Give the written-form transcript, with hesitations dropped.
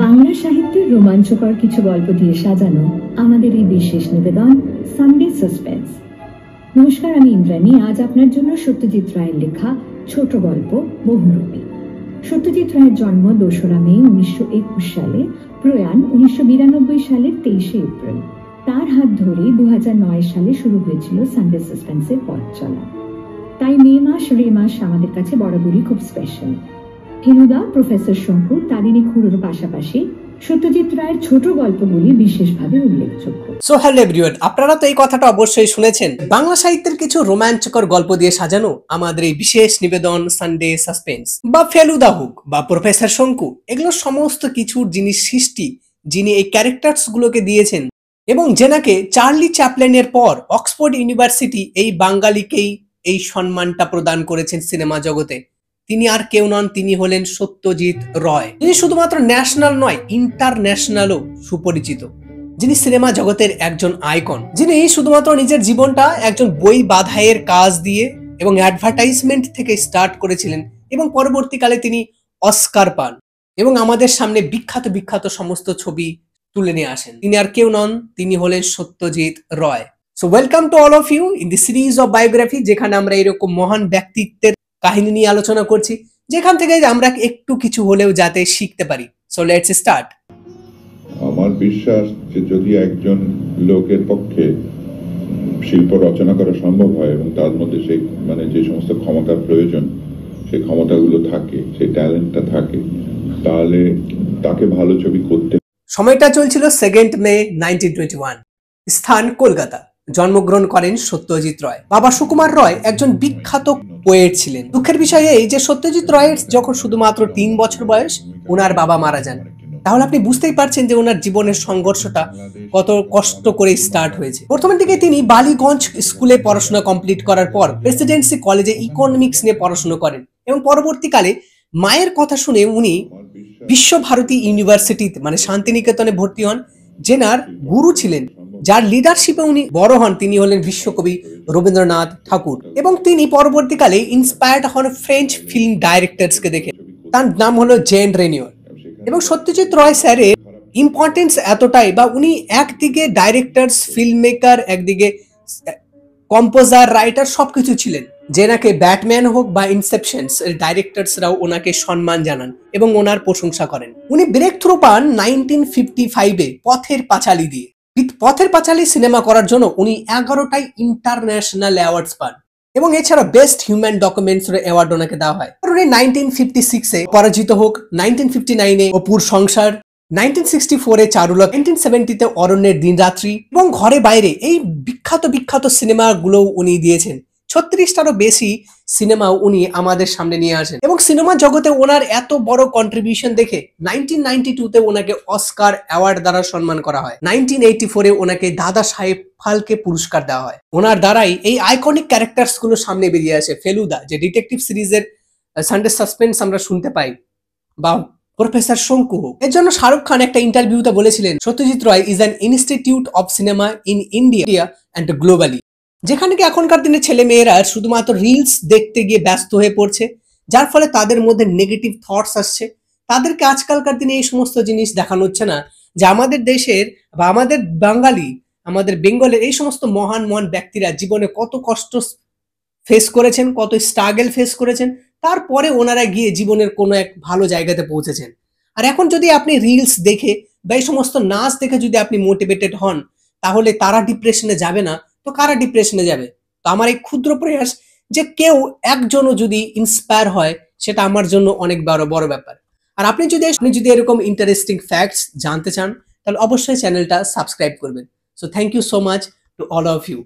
বাংলা সাহিত্যের রোমাঞ্চকর কিছু গল্প দিয়ে সাজানো আমাদের এই বিশেষ নিবেদন সানডে সাসপেন্স। নমস্কার, আমি ইন্দ্রাণী। আজ আপনার জন্য সত্যজিৎ রায়ের লেখা ছোট গল্প বহুরূপী। সত্যজিৎ রায়ের জন্ম 2রা মে 1921 সালে, প্রয়াণ 1992 সালের 23শে এপ্রিল। তার হাত ধরে 2009 সালে শুরু হয়েছিল সানডে সাসপেন্সের পথ চলা। তাই মে মাস আমাদের কাছে বরাবরই খুব স্পেশাল। ফেলুদা, প্রফেসর শঙ্কু, তারিণী খুড়োর পাশাপাশি সত্যজিৎ রায়ের ছোট গল্পগুলি বিশেষভাবে উল্লেখযোগ্য। সো হ্যালো এভরিওয়ান, আপনারা তো এই কথাটা অবশ্যই শুনেছেন। বাংলা সাহিত্যের কিছু রোমাঞ্চকর গল্প দিয়ে সাজানো আমাদের এই বিশেষ নিবেদন সানডে সাসপেন্স, বা ফেলুদা হোক বা প্রফেসর শঙ্কু, এগুলো সমস্ত কিছুর জিনিস সৃষ্টি যিনি এই ক্যারেক্টার্স গুলোকে দিয়েছেন, এবং যেনাকে চার্লি চ্যাপলিনের পর অক্সফোর্ড ইউনিভার্সিটি এই বাঙালিকেই এই সম্মানটা প্রদান করেছেন সিনেমা জগতে। তিনি আর কেউ নন, তিনি হলেন সত্যজিৎ রায়। তিনি শুধুমাত্র ন্যাশনাল নয়, ইন্টারন্যাশনালও সুপরিচিত। যিনি সিনেমা জগতের একজন আইকন, যিনি শুধুমাত্র নিজের জীবনটা একজন বই বাঁধাইয়ের কাজ দিয়ে এবং অ্যাডভার্টাইজমেন্ট থেকে স্টার্ট করেছিলেন, এবং পরবর্তীকালে তিনি অস্কার পান এবং আমাদের সামনে বিখ্যাত বিখ্যাত সমস্ত ছবি তুলে নিয়ে আসেন। তিনি আর কেউ নন, তিনি হলেন Satyajit Ray. So welcome to all of you in the series of biography, যেখানে আমরা এরকম মহান ব্যক্তিত্বের কাহিনী নিয়ে আলোচনা করছি, যেখান থেকে আমরা একটু কিছু হলেও যাতে শিখতে পারি। So let's start. আমার বিশ্বাস যে যদি একজন লোকের পক্ষে শিল্প রচনা করা সম্ভব হয় এবং তার মধ্যে সেই যে সমস্ত ক্ষমতার প্রয়োজন, সেই ক্ষমতাগুলো থাকে, সেই ট্যালেন্টটা থাকে, তাহলে তাকে ভালো ছবি করতে। সময়টা চলছিল 2 মে 1921। স্থান কলকাতা। জন্মগ্রহণ করেন সত্যজিৎ রায়। বাবা সুকুমার রায় একজন বিখ্যাত পোয়েট ছিলেন। দুঃখের বিষয় এই যে সত্যজিৎ রায়ের যখন শুধুমাত্র 3 বছর বয়স ওনার বাবা মারা যান। তাহলে আপনি বুঝতেই পারছেন যে ওনার জীবনের সংঘর্ষটা কত কষ্ট করে স্টার্ট হয়েছে। প্রথমের দিকে তিনি বালিগঞ্জ স্কুলে পড়াশোনা কমপ্লিট করার পর প্রেসিডেন্সি কলেজে ইকোনমিক্স নিয়ে পড়াশোনা করেন, এবং পরবর্তীকালে মায়ের কথা শুনে উনি বিশ্বভারতী ইউনিভার্সিটিতে শান্তিনিকেতনে ভর্তি হন। জেনার গুরু ছিলেন, যার লিডারশিপে উনি বড় হন, তিনি হলেন বিশ্বকবি রবীন্দ্রনাথ ঠাকুর। এবং তিনি পরবর্তীকালে ইন্সপায়ার্ড হন ফ্রেঞ্চ ফিল্ম ডাইরেক্টরসকে দেখে। তার নাম হলো জেন রেনিয়র। এবং সত্যজিৎ রায় স্যারের ইম্পর্টেন্স এতটাই, বা উনি একদিকে ডাইরেক্টরস, ফিল্ম মেকার, একদিকে কম্পোজার, রাইটার, সবকিছু ছিলেন। যে নাকি ব্যাটম্যান হোক বা ইনসেপশনস এর ডাইরেক্টরসরাও ওনাকে সম্মান জানান এবং ওনার প্রশংসা করেন। উনি ব্রেক থ্রু পান 1955-এ পথের পাঁচালী দিয়ে। পথের পাঁচালী সিনেমা করার জন্য উনি 11টাই ইন্টারন্যাশনাল অ্যাওয়ার্ডস পান, এবং এছাড়া বেস্ট হিউম্যান ডকুমেন্টস অ্যাওয়ার্ড ওনাকে দেওয়া হয়। উনি 1956-এ পরাজিত হোক, 1959-এ অপুর সংসার, 1964-এ চারুলতা, 1970-তে অরণ্যের দিনরাত্রি, এবং ঘরে বাইরে এই বিখ্যাত বিখ্যাত সিনেমাগুলো উনি দিয়েছেন। 36টারও বেশি সিনেমা উনি আমাদের সামনে নিয়ে আসেন, এবং সিনেমা জগতে ওনার এত বড় কন্ট্রিবিউশন দেখে 1992-তে ওনাকে অস্কার অ্যাওয়ার্ড দ্বারা সম্মান করা হয়। 1984-এ ওনাকে দাদা সাহেব ফালকে পুরস্কার দেওয়া হয়। ওনার দ্বারাই এই আইকনিক ক্যারেক্টার্স গুলো সামনে বেরিয়ে আসে। ফেলুদা, যে ডিটেকটিভ সিরিজের সানডে সাসপেন্স আমরা শুনতে পাই, বা প্রফেসর শঙ্কু। এর জন্য শাহরুখ খান একটা ইন্টারভিউতে বলেছিলেন, Satyajit Ray is an institute of cinema in India and globally. যেখানে কি এখনকার দিনে ছেলে মেয়েরা শুধুমাত্র রিলস দেখতে গিয়ে ব্যস্ত হয়ে পড়ছে, যার ফলে তাদের মধ্যে নেগেটিভ থটস আসছে। তাদেরকে আজকালকার দিনে এই সমস্ত জিনিস দেখানো হচ্ছে না, যে আমাদের দেশের বা আমাদের বাঙালি, আমাদের বেঙ্গলের এই সমস্ত মহান মহান ব্যক্তিরা জীবনে কত কষ্ট ফেস করেছেন, কত স্ট্রাগল ফেস করেছেন, তারপরে ওনারা গিয়ে জীবনের কোনো এক ভালো জায়গাতে পৌঁছেছেন। আর এখন যদি আপনি রিলস দেখে বা এই সমস্ত নাচ দেখে যদি আপনি মোটিভেটেড হন, তাহলে তারা ডিপ্রেশনে যাবে না, তো কারা ডিপ্রেশনে যাবে? তো আমার এই ক্ষুদ্র প্রয়াস যে কেউ একজনও যদি ইন্সপায়ার হয়, সেটা আমার জন্য অনেক বড় ব্যাপার। আর আপনি যদি এরকম ইন্টারেস্টিং ফ্যাক্টস জানতে চান, তাহলে অবশ্যই চ্যানেলটা সাবস্ক্রাইব করবেন। So thank you so much to all of you.